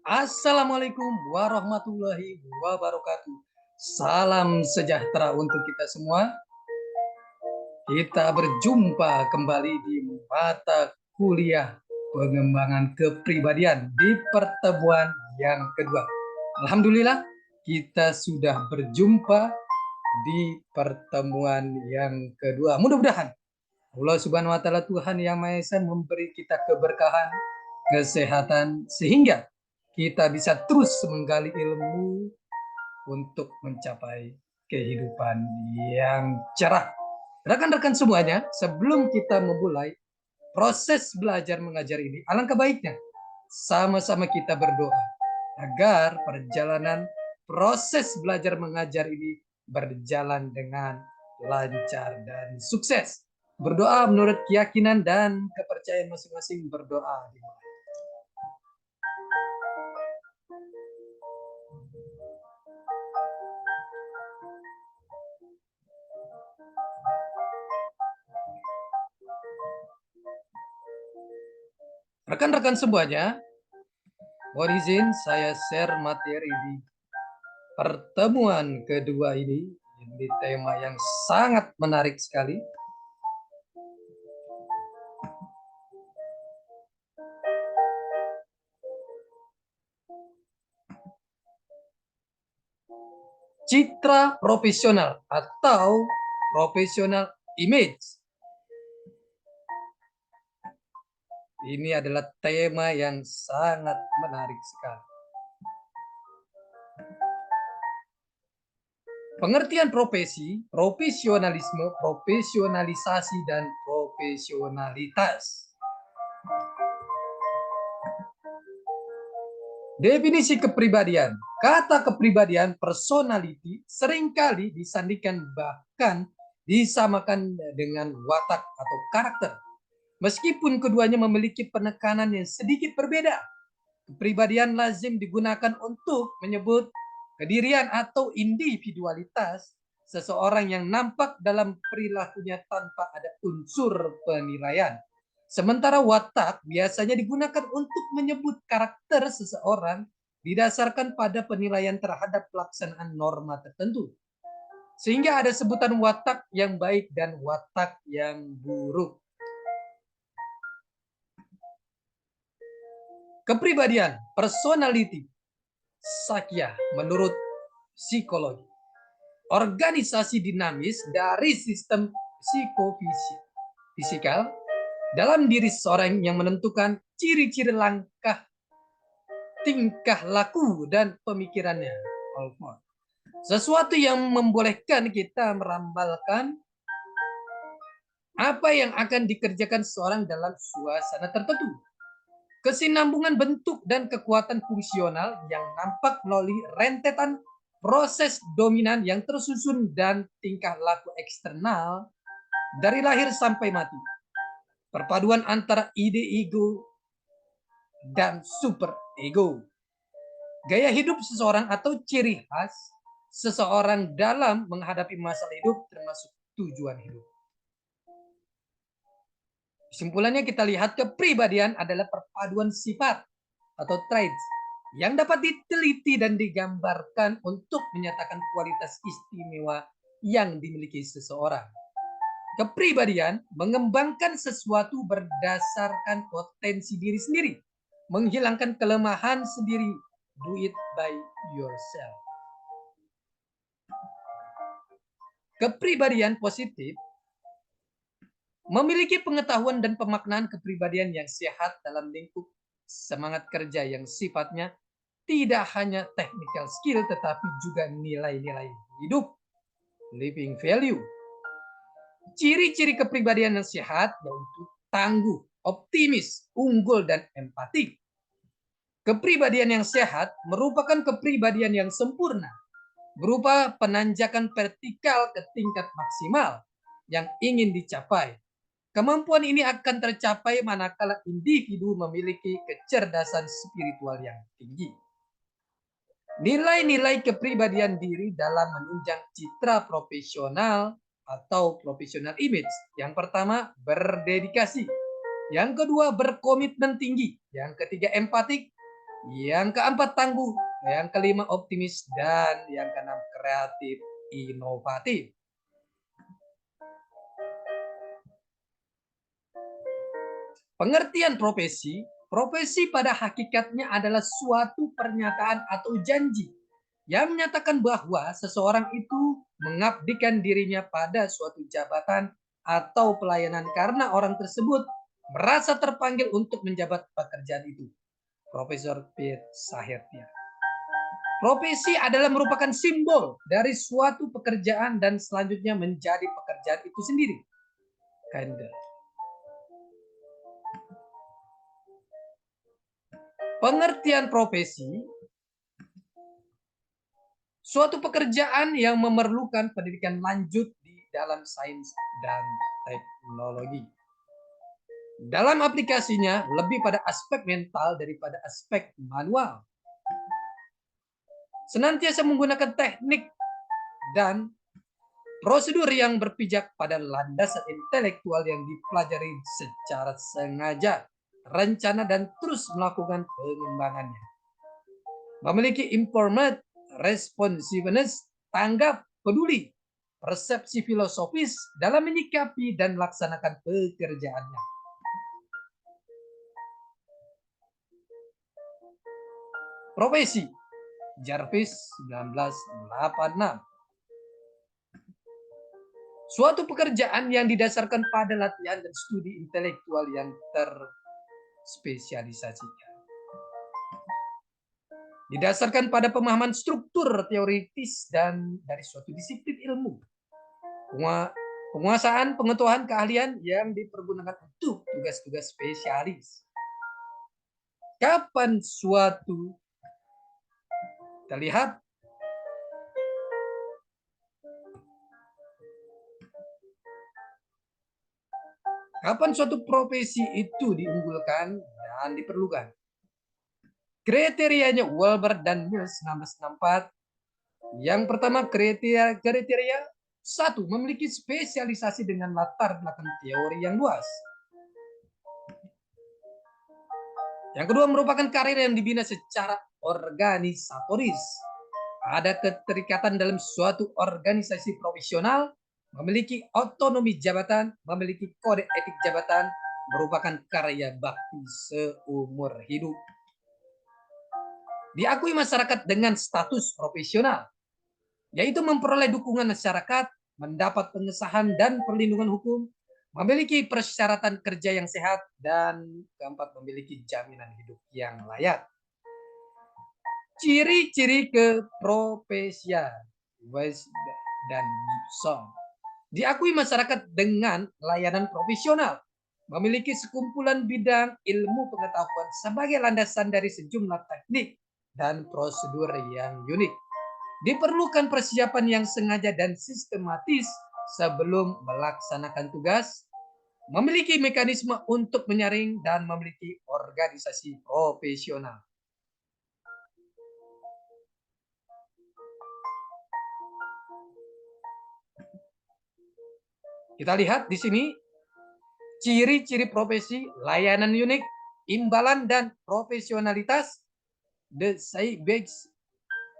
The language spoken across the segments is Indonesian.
Assalamualaikum warahmatullahi wabarakatuh. Salam sejahtera untuk kita semua. Kita berjumpa kembali di mata kuliah pengembangan kepribadian di pertemuan yang kedua. Alhamdulillah, kita sudah berjumpa di pertemuan yang kedua. Mudah-mudahan Allah Subhanahu wa taala Tuhan Yang Maha Esa memberi kita keberkahan, kesehatan sehingga kita bisa terus menggali ilmu untuk mencapai kehidupan yang cerah. Rekan-rekan semuanya, sebelum kita memulai proses belajar mengajar ini, alangkah baiknya sama-sama kita berdoa agar perjalanan proses belajar mengajar ini berjalan dengan lancar dan sukses. Berdoa menurut keyakinan dan kepercayaan masing-masing. Berdoa. Rekan-rekan semuanya, mohon izin saya share materi di pertemuan kedua ini di tema yang sangat menarik sekali. Citra profesional atau professional image. Ini adalah tema yang sangat menarik sekali. Pengertian profesi, profesionalisme, profesionalisasi, dan profesionalitas. Definisi kepribadian. Kata kepribadian, personality, seringkali disandingkan bahkan disamakan dengan watak atau karakter. Meskipun keduanya memiliki penekanan yang sedikit berbeda, kepribadian lazim digunakan untuk menyebut kedirian atau individualitas seseorang yang nampak dalam perilakunya tanpa ada unsur penilaian. Sementara watak biasanya digunakan untuk menyebut karakter seseorang didasarkan pada penilaian terhadap pelaksanaan norma tertentu. Sehingga ada sebutan watak yang baik dan watak yang buruk. Kepribadian, personality, Sakya menurut psikologi. Organisasi dinamis dari sistem psikofisikal dalam diri seseorang yang menentukan ciri-ciri langkah, tingkah laku, dan pemikirannya. Sesuatu yang membolehkan kita merambalkan apa yang akan dikerjakan seseorang dalam suasana tertentu. Kesinambungan bentuk dan kekuatan fungsional yang nampak melalui rentetan proses dominan yang tersusun dan tingkah laku eksternal dari lahir sampai mati. Perpaduan antara ide ego dan super ego. Gaya hidup seseorang atau ciri khas seseorang dalam menghadapi masalah hidup termasuk tujuan hidup. Kesimpulannya kita lihat kepribadian adalah perpaduan sifat atau traits yang dapat diteliti dan digambarkan untuk menyatakan kualitas istimewa yang dimiliki seseorang. Kepribadian mengembangkan sesuatu berdasarkan potensi diri sendiri, menghilangkan kelemahan sendiri. Do it by yourself. Kepribadian positif memiliki pengetahuan dan pemaknaan kepribadian yang sehat dalam lingkup semangat kerja yang sifatnya tidak hanya technical skill tetapi juga nilai-nilai hidup, living value. Ciri-ciri kepribadian yang sehat yaitu tangguh, optimis, unggul, dan empatik. Kepribadian yang sehat merupakan kepribadian yang sempurna, berupa penanjakan vertikal ke tingkat maksimal yang ingin dicapai. Kemampuan ini akan tercapai manakala individu memiliki kecerdasan spiritual yang tinggi. Nilai-nilai kepribadian diri dalam menunjang citra profesional atau professional image. Yang pertama, berdedikasi. Yang kedua, berkomitmen tinggi. Yang ketiga, empatik. Yang keempat tangguh, yang kelima optimis, dan yang keenam kreatif inovatif. Pengertian profesi, profesi pada hakikatnya adalah suatu pernyataan atau janji yang menyatakan bahwa seseorang itu mengabdikan dirinya pada suatu jabatan atau pelayanan karena orang tersebut merasa terpanggil untuk menjabat pekerjaan itu. Profesor Piet Sahertia. Profesi adalah merupakan simbol dari suatu pekerjaan dan selanjutnya menjadi pekerjaan itu sendiri. Kendall. Pengertian profesi, suatu pekerjaan yang memerlukan pendidikan lanjut di dalam sains dan teknologi. Dalam aplikasinya lebih pada aspek mental daripada aspek manual. Senantiasa menggunakan teknik dan prosedur yang berpijak pada landasan intelektual yang dipelajari secara sengaja, rencana, dan terus melakukan pengembangannya. Memiliki informed responsiveness, tanggap, peduli, persepsi filosofis dalam menyikapi dan melaksanakan pekerjaannya. Profesi Jarvis 1986. Suatu pekerjaan yang didasarkan pada latihan dan studi intelektual yang terspesialisasikan. Didasarkan pada pemahaman struktur teoritis dan dari suatu disiplin ilmu. Penguasaan pengetahuan keahlian yang dipergunakan untuk tugas-tugas spesialis. Kapan suatu kita lihat kapan suatu profesi itu diunggulkan dan diperlukan. Kriterianya Wilbur dan Mills 1964. Yang pertama kriteria satu, memiliki spesialisasi dengan latar belakang teori yang luas. Yang kedua, merupakan karir yang dibina secara organisatoris. Ada keterikatan dalam suatu organisasi profesional, memiliki otonomi jabatan, memiliki kode etik jabatan, merupakan karya bakti seumur hidup. Diakui masyarakat dengan status profesional, yaitu memperoleh dukungan masyarakat, mendapat pengesahan dan perlindungan hukum, memiliki persyaratan kerja yang sehat, dan keempat, memiliki jaminan hidup yang layak. Ciri-ciri keprofesian West dan Gibson. Diakui masyarakat dengan layanan profesional, memiliki sekumpulan bidang ilmu pengetahuan sebagai landasan dari sejumlah teknik dan prosedur yang unik. Diperlukan persiapan yang sengaja dan sistematis sebelum melaksanakan tugas, memiliki mekanisme untuk menyaring dan memiliki organisasi profesional. Kita lihat di sini ciri-ciri profesi, layanan unik, imbalan dan profesionalitas, the base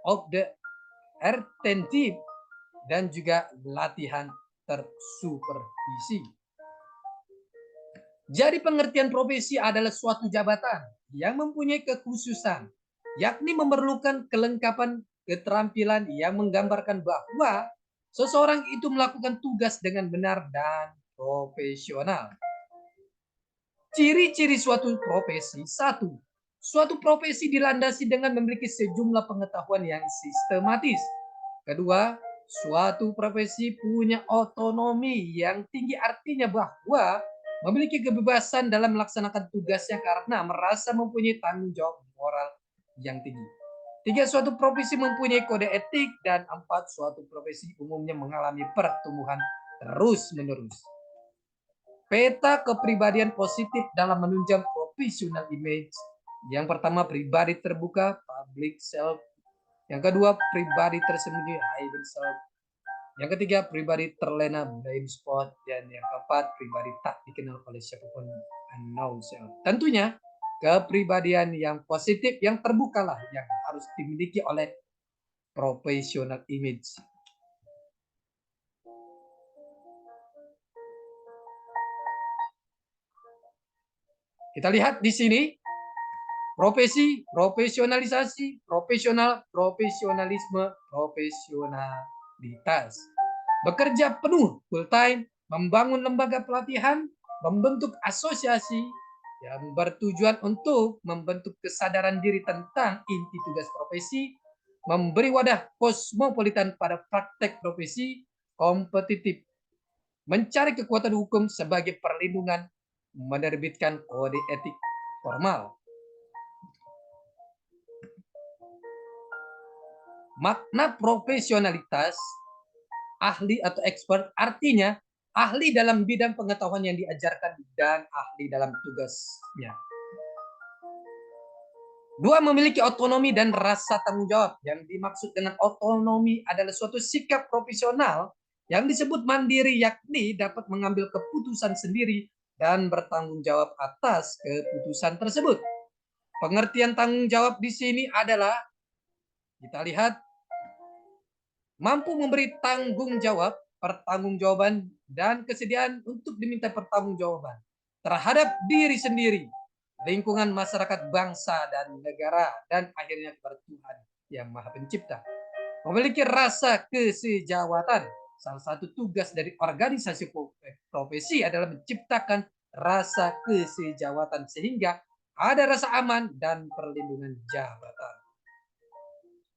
of the attentive, dan juga latihan tersupervisi. Jadi pengertian profesi adalah suatu jabatan yang mempunyai kekhususan, yakni memerlukan kelengkapan keterampilan yang menggambarkan bahwa seseorang itu melakukan tugas dengan benar dan profesional. Ciri-ciri suatu profesi. Satu, suatu profesi dilandasi dengan memiliki sejumlah pengetahuan yang sistematis. Kedua, suatu profesi punya otonomi yang tinggi, artinya bahwa memiliki kebebasan dalam melaksanakan tugasnya karena merasa mempunyai tanggung jawab moral yang tinggi. Tiga, suatu profesi mempunyai kode etik. Dan empat, suatu profesi umumnya mengalami pertumbuhan terus-menerus. Peta kepribadian positif dalam menunjang professional image. Yang pertama, pribadi terbuka, public self. Yang kedua, pribadi tersembunyi, hidden self. Yang ketiga, pribadi terlena, blind spot. Dan yang keempat, pribadi tak dikenal oleh siapapun, unknown self. Tentunya Kepribadian yang positif, yang terbukalah yang harus dimiliki oleh professional image. Kita lihat di sini, profesi, profesionalisasi, profesional, profesionalisme, profesionalitas. Bekerja penuh, full time, membangun lembaga pelatihan, membentuk asosiasi yang bertujuan untuk membentuk kesadaran diri tentang inti tugas profesi, memberi wadah kosmopolitan pada praktek profesi, kompetitif, mencari kekuatan hukum sebagai perlindungan, menerbitkan kode etik formal. Makna profesionalitas ahli atau expert artinya ahli dalam bidang pengetahuan yang diajarkan dan ahli dalam tugasnya. Dua, memiliki otonomi dan rasa tanggung jawab. Yang dimaksud dengan otonomi adalah suatu sikap profesional yang disebut mandiri, yakni dapat mengambil keputusan sendiri dan bertanggung jawab atas keputusan tersebut. Pengertian tanggung jawab di sini adalah, kita lihat, mampu memberi tanggung jawab, pertanggungjawaban, dan kesediaan untuk diminta pertanggungjawaban terhadap diri sendiri, lingkungan, masyarakat, bangsa, dan negara, dan akhirnya kepada Tuhan yang Maha Pencipta. Memiliki rasa kesejawatan. Salah satu tugas dari organisasi profesi adalah menciptakan rasa kesejawatan sehingga ada rasa aman dan perlindungan jabatan.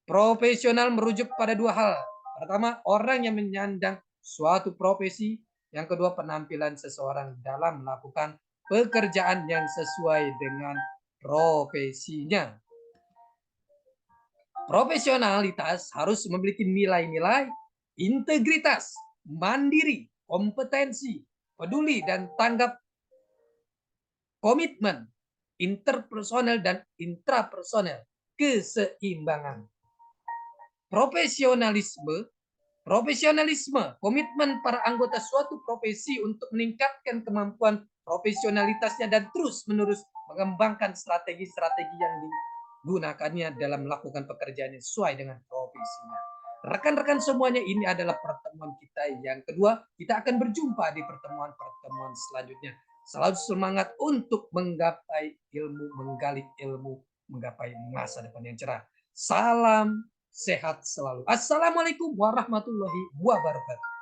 Profesional merujuk pada dua hal. Pertama, orang yang menyandang suatu profesi. Yang kedua, penampilan seseorang dalam melakukan pekerjaan yang sesuai dengan profesinya. Profesionalitas harus memiliki nilai-nilai integritas, mandiri, kompetensi, peduli, dan tanggap, komitmen, interpersonal dan intrapersonal, keseimbangan. Profesionalisme, komitmen para anggota suatu profesi untuk meningkatkan kemampuan profesionalitasnya dan terus-menerus mengembangkan strategi-strategi yang digunakannya dalam melakukan pekerjaan sesuai dengan profesinya. Rekan-rekan semuanya, ini adalah pertemuan kita yang kedua. Kita akan berjumpa di pertemuan-pertemuan selanjutnya. Selalu semangat untuk menggapai ilmu, menggali ilmu, menggapai masa depan yang cerah. Salam sehat selalu. Assalamualaikum warahmatullahi wabarakatuh.